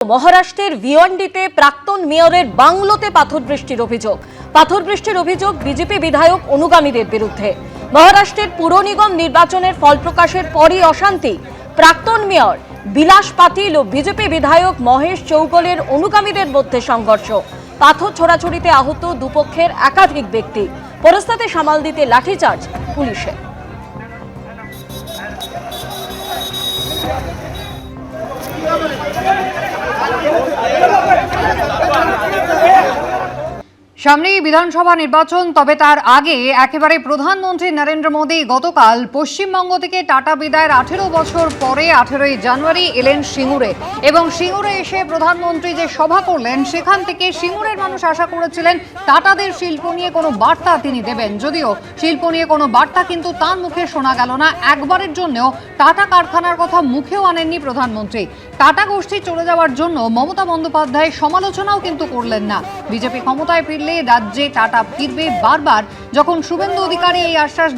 মহারাষ্ট্রের ভিওয়ান্ডিতে প্রাক্তন মেয়রের বাংলোতে পাথর বৃষ্টির অভিযোগ বিজেপি বিধায়ক অনুগামীদের বিরুদ্ধে। মহারাষ্ট্রের পুর নিগম নির্বাচনের ফল প্রকাশের পরই অশান্তি। প্রাক্তন মেয়র বিলাস পাতিল ও বিজেপি বিধায়ক মহেশ চৌগলের অনুগামীদের মধ্যে সংঘর্ষ। পাথর ছোড়াছুড়িতে আহত দুপক্ষের একাধিক ব্যক্তি। পরিস্থিতি সামাল দিতে লাঠিচার্জ পুলিশের। সামনেই বিধানসভা নির্বাচন, তবে তার আগে একেবারে প্রধানমন্ত্রী নরেন্দ্র মোদী গতকাল পশ্চিমবঙ্গ থেকে টাটা বিদায়ের 18 বছর পরে 18ই জানুয়ারি এলেন সিঙ্গুরে, এবং সিঙ্গুরে এসে প্রধানমন্ত্রী যে সভা করলেন সেখান থেকে সিঙ্গুরের মানুষ আশা করেছিলেন টাটাদের শিল্প নিয়ে কোনো বার্তা তিনি দেবেন। যদিও শিল্প নিয়ে কোনো বার্তা কিন্তু তার মুখে শোনা গেল না। একবারের জন্যও টাটা কারখানার কথা মুখেও আনেননি প্রধানমন্ত্রী। টাটা গোষ্ঠী চলে যাওয়ার জন্য মমতা বন্দ্যোপাধ্যায় সমালোচনাও কিন্তু করলেন না। বিজেপি ক্ষমতায় ফিরলে রাজ্যে টাটা ফিরবে। বারবার যখন শুভেন্দু অধিকারী এই আশ্বাস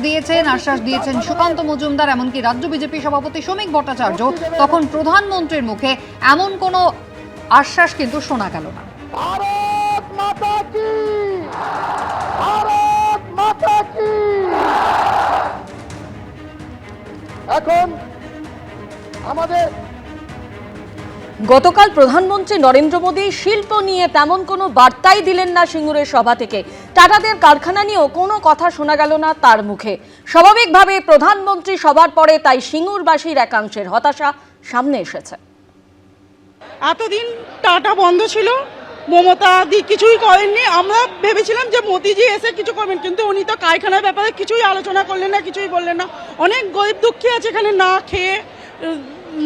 দিয়েছেন সুকান্ত মজুমদার, এমনকি রাজ্য বিজেপি সভাপতি শ্রমিক ভট্টাচার্য, তখন প্রধানমন্ত্রীর মুখে এমন কোনো আশ্বাস কিন্তু শোনা গেল না। ভারত মাতা কি, ভারত মাতা কি। এখন আমাদের গতকাল প্রধানমন্ত্রী নরেন্দ্র মোদী শিল্প নিয়ে তেমন কোনো বার্তাই দিলেন না সিঙ্গুরের সভা থেকে। টাটাদের কারখানা নিয়েও কোনো কথা শোনা গেল না তার মুখে। স্বাভাবিকভাবে প্রধানমন্ত্রী সভার পরে তাই সিঙ্গুরবাসীর একাংশের হতাশা সামনে এসেছে। এতদিন টাটা বন্ধ ছিল, মমতা দি কিছুই করেননি। আমরা ভেবেছিলাম যে মোদিজি এসে কিছু করবেন, কিন্তু উনি তো কারখানার ব্যাপারে কিছুই আলোচনা করলেন না, কিছুই বললেন না। অনেক গরিব দুঃখী আছে এখানে না খেয়ে,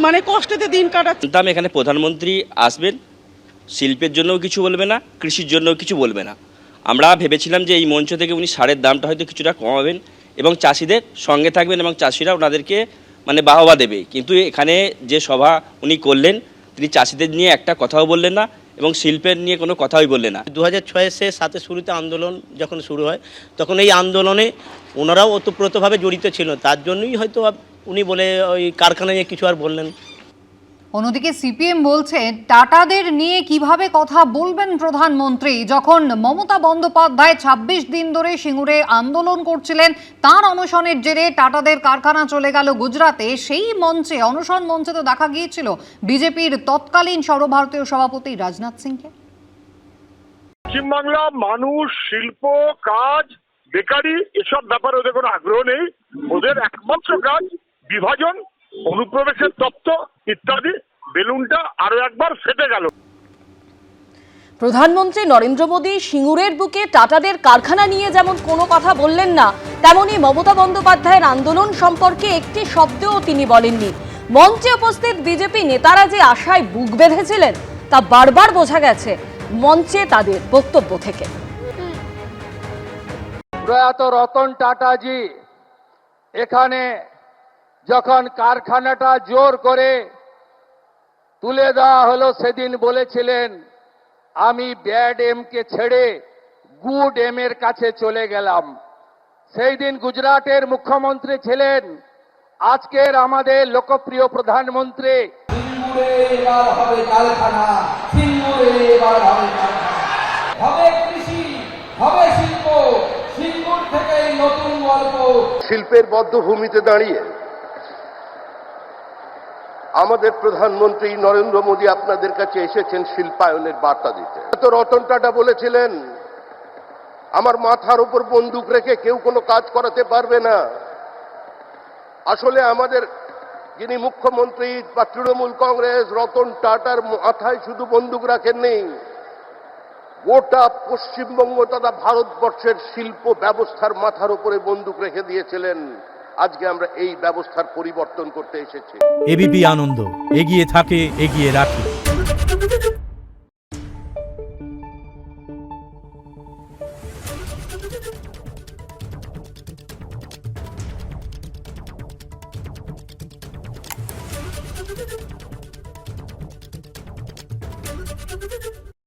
মানে কষ্টতে দিন কাটাচ্ছে। এখানে প্রধানমন্ত্রী আসবেন, শিল্পের জন্যও কিছু বলবে না, কৃষির জন্যও কিছু বলবে না। আমরা ভেবেছিলাম যে এই মঞ্চ থেকে উনি সারের দামটা হয়তো কিছুটা কমাবেন এবং চাষিদের সঙ্গে থাকবেন এবং চাষিরা ওনাদেরকে বাহবা দেবে। কিন্তু এখানে যে সভা উনি করলেন, তিনি চাষিদের নিয়ে একটা কথাও বললেন না এবং শিল্পের নিয়ে কোনো কথাই বললেন না। 2006-7 শুরুতে আন্দোলন যখন শুরু হয়, তখন এই আন্দোলনে ওনারাও ওতপ্রোতভাবে জড়িত ছিল। তার জন্যই হয়তো উনি বলে ওই কারখানা নিয়ে কিছু আর বললেন। অন্যদিকে সিপিএম বলছে টাটাদের নিয়ে কিভাবে কথা বলবেন প্রধানমন্ত্রী, যখন মমতা বন্দ্যোপাধ্যায় 26 দিন ধরে সিঙ্গুরে আন্দোলন করছিলেন। তার অনশনের জেরে টাটাদের কারখানা চলে গেল গুজরাতে। সেই মঞ্চে, অনশন মঞ্চে তো দেখা গিয়েছিল বিজেপির তৎকালীন সর্বভারতীয় সভাপতি রাজনাথ সিংকে। পশ্চিমবাংলা মানুষ শিল্প, কাজ, বেকারি এসব ব্যাপারে ওদের কোনো আগ্রহ নেই। ওদের একমাত্র কাজ বিভাজন, অনুপ্রবেশের তত্ত্ব ইত্যাদি। বেলুনটা আরো একবার ফেটে গেল। প্রধানমন্ত্রী নরেন্দ্র মোদী সিঙ্গুরের বুকে টাটাদের কারখানা নিয়ে যেমন কোনো কথা বললেন না, তেমনি মমতা বন্দ্যোপাধ্যায়ের আন্দোলন সম্পর্কে একটি শব্দও তিনি বলেননি। মঞ্চে উপস্থিত বিজেপি নেতারা যে আশায় বুক বেঁধেছিলেন তা বারবার বোঝা গেছে মঞ্চে তাদের বক্তব্য থেকে। প্রয়াত রতন টাটাজি এখানে যখন কারখানাটা জোর করে তুলে দেওয়া হলো, সেদিন বলেছিলেন আমি ব্যাড এম কে ছেড়ে গুড এম এর কাছে চলে গেলাম। সেই দিন গুজরাটের মুখ্যমন্ত্রী ছিলেন আজকের আমাদের লোকপ্রিয় প্রধানমন্ত্রী। সিঙ্গুরে এবার হবে কারখানা, সিঙ্গুরে এবার হবে কারখানা, হবে কৃষি, হবে শিল্প, সিঙ্গুর থেকেই নতুন গল্প। শিল্পের বদ্ধভূমিতে দাঁড়িয়ে আমাদের প্রধানমন্ত্রী নরেন্দ্র মোদী আপনাদের কাছে এসেছেন শিল্পায়নের বার্তা দিতে। তো রতন টাটা বলেছিলেন আমার মাথার উপর বন্দুক রেখে কেউ কোনো কাজ করাতে পারবে না। আসলে আমাদের যিনি মুখ্যমন্ত্রী বা তৃণমূল কংগ্রেস, রতন টাটার মাথায় শুধু বন্দুক রাখেননি, গোটা পশ্চিমবঙ্গ তথা ভারতবর্ষের শিল্প ব্যবস্থার মাথার উপরে বন্দুক রেখে দিয়েছিলেন। আজকে আমরা এই ব্যবস্থার পরিবর্তন করতে এসেছি। এবিপি আনন্দ, এগিয়ে থাকে, এগিয়ে রাখে।